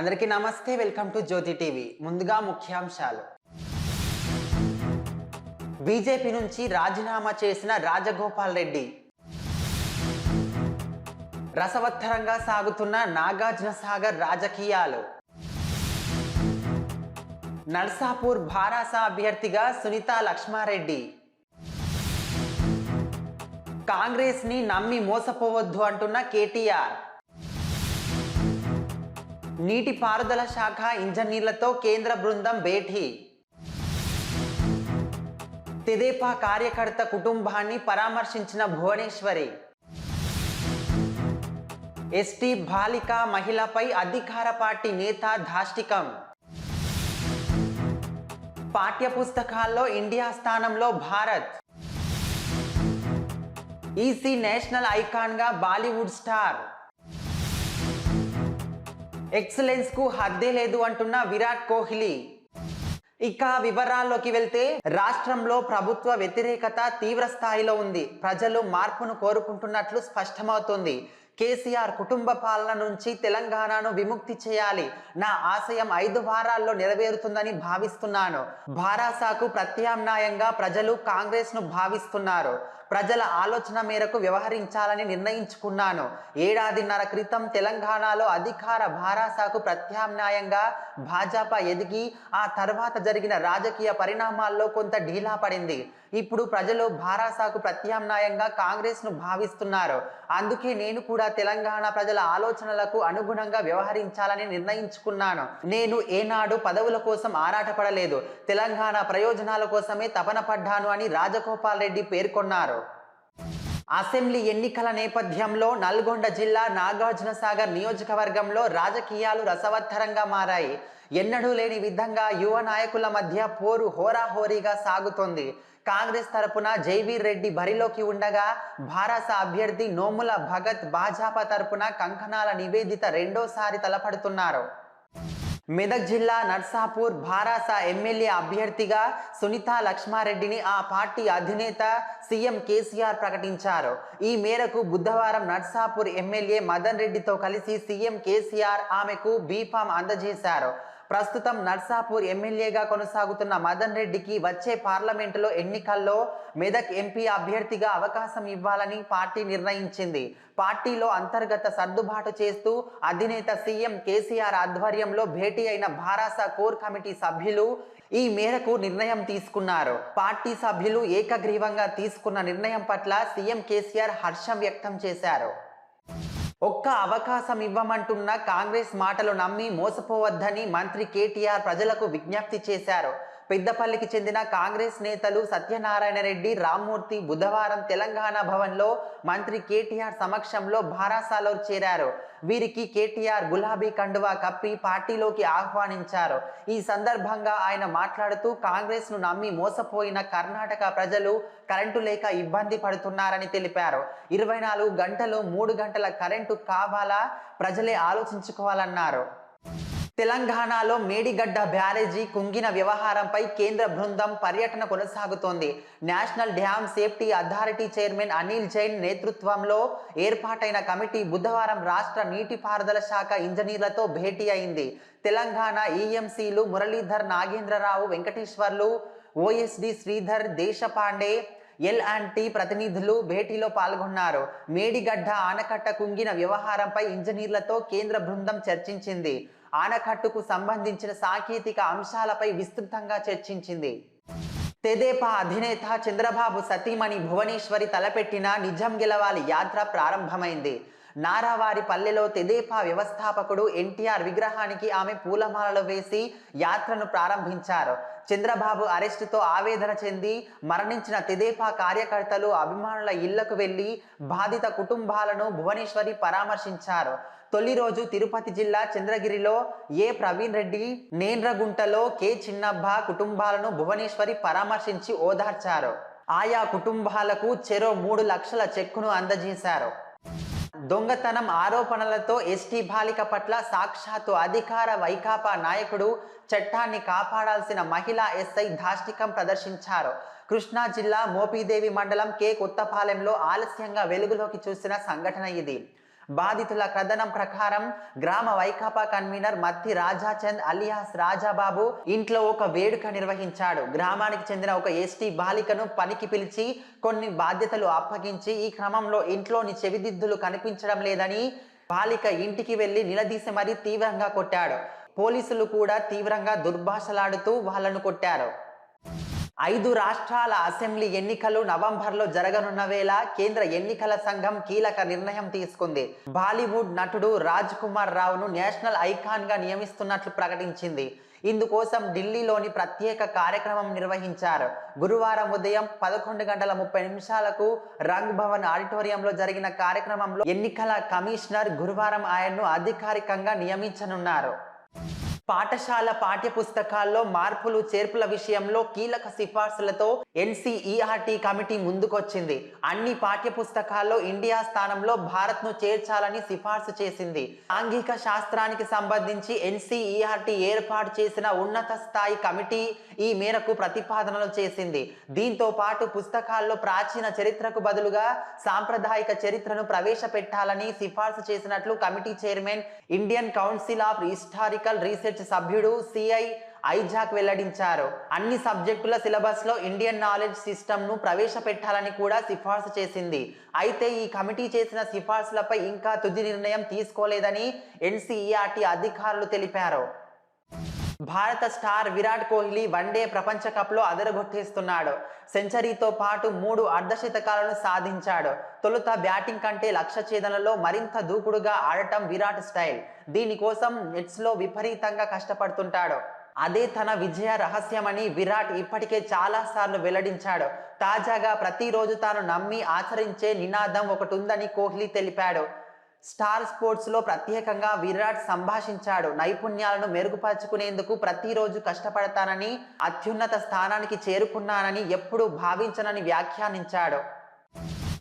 అందరికీ నమస్తే. Welcome to Jyothi TV. ముందుగా ముఖ్యాంశాలు. బీజేపీ నుంచి రాజీనామా చేసిన రాజగోపాల్ రెడ్డి. రసవత్తరంగా సాగుతున్న నాగార్జునసాగర్ రాజకీయాలు. నర్సాపూర్ భారాస అభ్యర్థిగా సునీతా లక్ష్మారెడ్డి. కాంగ్రెస్ ని నమ్మి మోసపోవద్దు అంటున్న కేటీఆర్. నీటిపారుదల శాఖ ఇంజనీర్లతో కేంద్ర బృందం భేటీ. తెదేపా కార్యకర్త కుటుంబాన్ని పరామర్శించిన భువనేశ్వరి. ఎస్టీ బాలిక మహిళపై అధికార పార్టీ నేత ధాష్టికం. పాఠ్యపుస్తకాల్లో ఇండియా స్థానంలో భారత్. ఈసీ నేషనల్ ఐకాన్ గా బాలీవుడ్ స్టార్. ఎక్సలెన్స్ కు హద్దే లేదు అంటున్న విరాట్ కోహ్లీ. ఇక వివరాల్లోకి వెళ్తే, రాష్ట్రంలో ప్రభుత్వ వ్యతిరేకత తీవ్ర స్థాయిలో ఉంది. ప్రజలు మార్పును కోరుకుంటున్నట్లు స్పష్టమవుతుంది. కేసీఆర్ కుటుంబ పాలన నుంచి తెలంగాణను విముక్తి చేయాలి. నా ఆశయం 5 వారాల్లో నెరవేరుతుందని భావిస్తున్నాను. భారాసాకు ప్రత్యామ్నాయంగా ప్రజలు కాంగ్రెస్ ను భావిస్తున్నారు. ప్రజల ఆలోచన మేరకు వ్యవహరించాలని నిర్ణయించుకున్నాను. 1.5 ఏళ్ల క్రితం తెలంగాణలో అధికార భారాసాకు ప్రత్యామ్నాయంగా భాజపా ఎదిగి ఆ తర్వాత జరిగిన రాజకీయ పరిణామాల్లో కొంత ఢీలా పడింది. ఇప్పుడు ప్రజలు భారాసాకు ప్రత్యామ్నాయంగా కాంగ్రెస్ ను భావిస్తున్నారు. అందుకే నేను కూడా తెలంగాణ ప్రజల ఆలోచనలకు అనుగుణంగా వ్యవహరించాలని నిర్ణయించుకున్నాను. నేను ఏనాడు పదవుల కోసం ఆరాటపడలేదు. తెలంగాణ ప్రయోజనాల కోసమే తపన పడ్డాను అని రాజగోపాల్ రెడ్డి పేర్కొన్నారు. అసెంబ్లీ ఎన్నికల నేపథ్యంలో నల్గొండ జిల్లా నాగార్జునసాగర్ నియోజకవర్గంలో రాజకీయాలు రసవత్తరంగా మారాయి. ఎన్నడూ లేని విధంగా యువ నాయకుల మధ్య పోరు హోరాహోరీగా సాగుతోంది. కాంగ్రెస్ తరపున జైవీర్ రెడ్డి బరిలోకి ఉండగా, భారాస అభ్యర్థి నోముల భగత్ భాజపా తరపున కంకణాల నివేదిత రెండోసారి తలపడుతున్నారు. మెదక్ జిల్లా నర్సాపూర్ భారాస ఎమ్మెల్యే అభ్యర్థిగా సునీతా లక్ష్మారెడ్డిని ఆ పార్టీ అధినేత సీఎం కేసీఆర్ ప్రకటించారు. ఈ మేరకు బుధవారం నర్సాపూర్ ఎమ్మెల్యే మదన్ రెడ్డితో కలిసి సీఎం కేసీఆర్ ఆమెకు బీఫామ్ అందజేశారు. ప్రస్తుతం నర్సాపూర్ ఎమ్మెల్యేగా కొనసాగుతున్న మదన్ రెడ్డికి వచ్చే పార్లమెంటులో ఎన్నికల్లో మెదక్ ఎంపీ అభ్యర్థిగా అవకాశం ఇవ్వాలని పార్టీ నిర్ణయించింది. పార్టీలో అంతర్గత సర్దుబాటు చేస్తూ అధినేత సీఎం కేసీఆర్ ఆధ్వర్యంలో భేటీ అయిన భారాస కోర్ కమిటీ సభ్యులు ఈ మేరకు నిర్ణయం తీసుకున్నారు. పార్టీ సభ్యులు ఏకగ్రీవంగా తీసుకున్న నిర్ణయం పట్ల సీఎం కేసీఆర్ హర్షం వ్యక్తం చేశారు. ఒక్క అవకాశం ఇవ్వమంటున్న కాంగ్రెస్ మాటలు నమ్మి మోసపోవద్దని మంత్రి కేటీఆర్ ప్రజలకు విజ్ఞప్తి చేశారు. పెద్దపల్లికి చెందిన కాంగ్రెస్ నేతలు సత్యనారాయణ రెడ్డి, రామ్మూర్తి బుధవారం తెలంగాణ భవన్లో మంత్రి కేటీఆర్ సమక్షంలో భారాసాలో చేరారు. వీరికి కేటీఆర్ గులాబీ కండువా కప్పి పార్టీలోకి ఆహ్వానించారు. ఈ సందర్భంగా ఆయన మాట్లాడుతూ, కాంగ్రెస్ ను నమ్మి మోసపోయిన కర్ణాటక ప్రజలు కరెంటు లేక ఇబ్బంది పడుతున్నారని తెలిపారు. 24 గంటలు 3 గంటల కరెంటు కావాలా, ప్రజలే ఆలోచించుకోవాలన్నారు. తెలంగాణలో మేడిగడ్డ బ్యారేజీ కుంగిన వ్యవహారంపై కేంద్ర బృందం పర్యటన కొనసాగుతోంది. National dam safety authority chairman Anil Jain నేతృత్వంలో ఏర్పాటైన కమిటీ బుధవారం రాష్ట్ర నీటిపారుదల శాఖ ఇంజనీర్లతో భేటీ అయింది. తెలంగాణ ఈఎంసీలు మురళీధర్, నాగేంద్రరావు, వెంకటేశ్వర్లు, ఓఎస్డి శ్రీధర్, దేశపాండే, ఎల్&టి ప్రతినిధులు భేటీలో పాల్గొన్నారు. మేడిగడ్డ ఆనకట్ట కుంగిన వ్యవహారంపై ఇంజనీర్లతో కేంద్ర బృందం చర్చించింది. ఆనకట్టుకు సంబంధించిన సాంకేతిక అంశాలపై విస్తృతంగా చర్చించింది. తెదేపా అధినేత చంద్రబాబు సతీమణి భువనేశ్వరి తలపెట్టిన నిజం గెలవాలి యాత్ర ప్రారంభమైంది. నారావారి పల్లెలో తెదేపా వ్యవస్థాపకుడు ఎన్టీఆర్ విగ్రహానికి ఆమె పూలమాలలు వేసి యాత్రను ప్రారంభించారు. చంద్రబాబు అరెస్టుతో ఆవేదన చెంది మరణించిన తెదేపా కార్యకర్తలు, అభిమానుల ఇళ్లకు వెళ్లి బాధిత కుటుంబాలను భువనేశ్వరి పరామర్శించారు. తొలి రోజు తిరుపతి జిల్లా చంద్రగిరిలో ఏ ప్రవీణ్ రెడ్డి, నేండ్రగుంటలో కె చిన్నబ్బ కుటుంబాలను భువనేశ్వరి పరామర్శించి ఓదార్చారు. ఆయా కుటుంబాలకు చెరో 3 లక్షల చెక్కును అందజేశారు. దొంగతనం ఆరోపణలతో ఎస్టీ బాలిక పట్ల సాక్షాత్తు అధికార వైకాపా నాయకుడు చట్టాన్ని కాపాడాల్సిన మహిళా ఎస్ఐ ధాష్టికం ప్రదర్శించారు. కృష్ణా జిల్లా మోపిదేవి మండలం కె కొత్తపాలెంలో ఆలస్యంగా వెలుగులోకి చూసిన సంఘటన ఇది. బాధితుల కథనం ప్రకారం గ్రామ వైకాపా కన్వీనర్ మత్తి రాజాచంద్ అలియాస్ రాజాబాబు ఇంట్లో ఒక వేడుక నిర్వహించాడు. గ్రామానికి చెందిన ఒక ఎస్టీ బాలికను పనికి పిలిచి కొన్ని బాధ్యతలు అప్పగించి ఈ క్రమంలో ఇంట్లోని చెవిదిద్దులు కనిపించడం లేదని బాలిక ఇంటికి వెళ్లి నిలదీసి మరీ తీవ్రంగా కొట్టాడు. పోలీసులు కూడా తీవ్రంగా దుర్భాషలాడుతూ వాళ్లను కొట్టారు. 5 రాష్ట్రాల అసెంబ్లీ ఎన్నికలు నవంబర్లో జరగనున్న వేళ కేంద్ర ఎన్నికల సంఘం కీలక నిర్ణయం తీసుకుంది. బాలీవుడ్ నటుడు రాజ్ కుమార్ రావును నేషనల్ ఐకాన్ గా నియమిస్తున్నట్లు ప్రకటించింది. ఇందుకోసం ఢిల్లీలోని ప్రత్యేక కార్యక్రమం నిర్వహించారు. గురువారం ఉదయం 11:30 రంగ్ భవన్ ఆడిటోరియంలో జరిగిన కార్యక్రమంలో ఎన్నికల కమిషనర్ గురువారం ఆయన్ను అధికారికంగా నియమించనున్నారు. పాఠశాల పాఠ్యపుస్తకాల్లో మార్పులు చేర్పుల విషయంలో కీలక సిఫార్సులతో ఎన్సీఈఆర్టీ కమిటీ ముందుకొచ్చింది. అన్ని పాఠ్యపుస్తకాల్లో ఇండియా స్థానంలో భారత్ ను చేర్చాలని సిఫార్సు చేసింది. సాంఘిక శాస్త్రానికి సంబంధించి ఎన్సీఈఆర్టీ ఏర్పాటు చేసిన ఉన్నత స్థాయి కమిటీ ఈ మేరకు ప్రతిపాదనలు చేసింది. దీంతో పాటు పుస్తకాల్లో ప్రాచీన చరిత్రకు బదులుగా సాంప్రదాయిక చరిత్రను ప్రవేశపెట్టాలని సిఫార్సు చేసినట్లు committee chairman, Indian council of historical research సభ్యుడు సిఐ ఐజాక్ వెల్లడించారు. అన్ని సబ్జెక్టుల సిలబస్ లో ఇండియన్ నాలెడ్జ్ సిస్టమ్ ను ప్రవేశపెట్టాలని కూడా సిఫార్సు చేసింది. అయితే ఈ కమిటీ చేసిన సిఫార్సులపై ఇంకా తుది నిర్ణయం తీసుకోలేదని ఎన్సీఈఆర్టీ అధికారులు తెలిపారు. భారత స్టార్ విరాట్ కోహ్లీ వన్డే ప్రపంచ కప్ లో అదరగొట్టేస్తున్నాడు. సెంచరీతో పాటు 3 అర్ధశతకాలను సాధించాడు. తొలుత బ్యాటింగ్ కంటే లక్ష్య ఛేదనలో మరింత దూకుడుగా ఆడటం విరాట్ స్టైల్. దీనికోసం నెట్స్ లో విపరీతంగా కష్టపడుతుంటాడు. అదే తన విజయ రహస్యమని విరాట్ ఇప్పటికే చాలా సార్లు వెల్లడించాడు. తాజాగా ప్రతిరోజు తాను నమ్మి ఆచరించే నినాదం ఒకటి ఉందని కోహ్లీ తెలిపాడు. స్టార్ స్పోర్ట్స్ లో ప్రత్యేకంగా విరాట్ సంభాషించాడు. నైపుణ్యాలను మెరుగుపరుచుకునేందుకు ప్రతిరోజు కష్టపడతానని, అత్యున్నత స్థానానికి చేరుకున్నానని ఎప్పుడూ భావించనని వ్యాఖ్యానించాడు.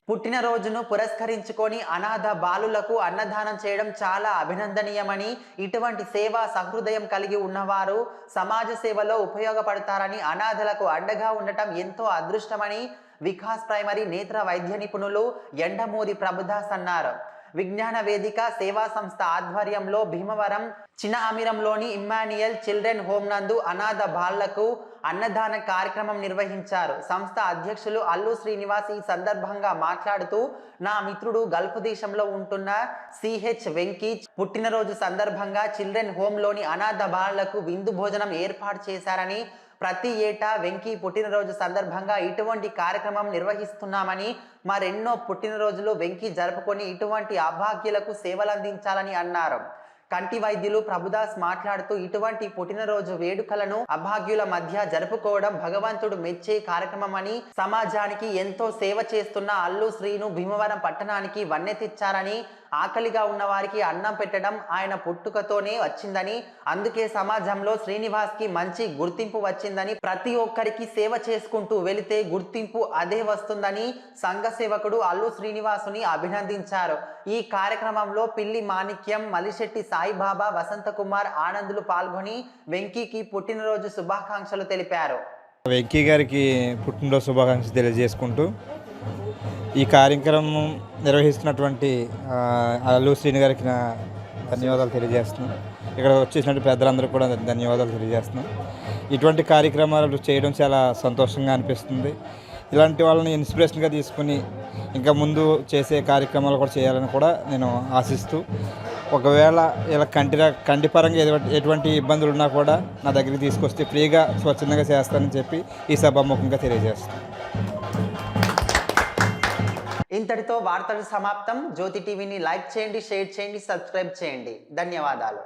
పుట్టినరోజును పురస్కరించుకొని అనాథ బాలులకు అన్నదానం చేయడం చాలా అభినందనీయమని, ఇటువంటి సేవా సహృదయం కలిగి ఉన్నవారు సమాజ సేవలో ఉపయోగపడతారని, అనాథలకు అండగా ఉండటం ఎంతో అదృష్టమని వికాస్ ప్రైమరీ నేత్ర వైద్య నిపుణులు ఎండమూరి ప్రభుదాస్ అన్నారు. విజ్ఞాన వేదిక సేవా సంస్థ ఆధ్వర్యంలో భీమవరం చిన్న అమీరంలోని ఇమ్మాన్యుయల్ చిల్డ్రన్ హోమ్ నందు అనాథ బాలలకు అన్నదాన కార్యక్రమం నిర్వహించారు. సంస్థ అధ్యక్షులు అల్లు శ్రీనివాస్ ఈ సందర్భంగా మాట్లాడుతూ, నా మిత్రుడు గల్ఫ్ దేశంలో ఉంటున్న సిహెచ్ వెంకీ పుట్టినరోజు సందర్భంగా చిల్డ్రన్ హోమ్ లోని అనాథ బాలలకు విందు భోజనం ఏర్పాటు చేశారని, ప్రతి ఏటా వెంకీ పుట్టినరోజు సందర్భంగా ఇటువంటి కార్యక్రమం నిర్వహిస్తున్నామని, మరెన్నో పుట్టినరోజులు వెంకీ జరుపుకొని ఇటువంటి అభాగ్యులకు సేవలందించాలని అన్నారు. కంటి వైద్యులు ప్రభుదాస్ మాట్లాడుతూ, ఇటువంటి పుట్టినరోజు వేడుకలను అభాగ్యుల మధ్య జరుపుకోవడం భగవంతుడు మెచ్చే కార్యక్రమమని, సమాజానికి ఎంతో సేవ చేస్తున్న అల్లు శ్రీను భీమవరం పట్టణానికి వన్నె తెచ్చారని, ఆకలిగా ఉన్న వారికి అన్నం పెట్టడం ఆయన పుట్టుకతోనే వచ్చిందని, అందుకే సమాజంలో శ్రీనివాస్ కి మంచి గుర్తింపు వచ్చిందని, ప్రతి ఒక్కరికి సేవ చేసుకుంటూ వెళితే గుర్తింపు అదే వస్తుందని సంఘ సేవకుడు అల్లు శ్రీనివాసుని అభినందించారు. ఈ కార్యక్రమంలో పిల్లి మాణిక్యం, మలిశెట్టి సాయిబాబా, వసంత కుమార్, ఆనందులు పాల్గొని వెంకీకి పుట్టినరోజు శుభాకాంక్షలు తెలిపారు. వెంకీ గారికి పుట్టినరోజు శుభాకాంక్షలు తెలియజేసుకుంటూ ఈ కార్యక్రమం నిర్వహిస్తున్నటువంటి అల్లు శ్రీని గారికి నా ధన్యవాదాలు తెలియజేస్తున్నాను. ఇక్కడ వచ్చేసినటువంటి పెద్దలందరూ కూడా ధన్యవాదాలు తెలియజేస్తున్నాను. ఇటువంటి కార్యక్రమాలు చేయడం చాలా సంతోషంగా అనిపిస్తుంది. ఇలాంటి వాళ్ళని ఇన్స్పిరేషన్గా తీసుకుని ఇంకా ముందు చేసే కార్యక్రమాలు కూడా చేయాలని కూడా నేను ఆశిస్తూ, ఒకవేళ ఇలా కంటిపరంగా ఎటువంటి ఇబ్బందులు ఉన్నా కూడా నా దగ్గరికి తీసుకొస్తే ఫ్రీగా స్వచ్ఛందంగా చేస్తానని చెప్పి ఈ సభాముఖంగా తెలియజేస్తాను. ఇంతటితో వార్తలు సమాప్తం. జ్యోతి టీవీని లైక్ చేయండి, షేర్ చేయండి, సబ్స్క్రైబ్ చేయండి. ధన్యవాదాలు.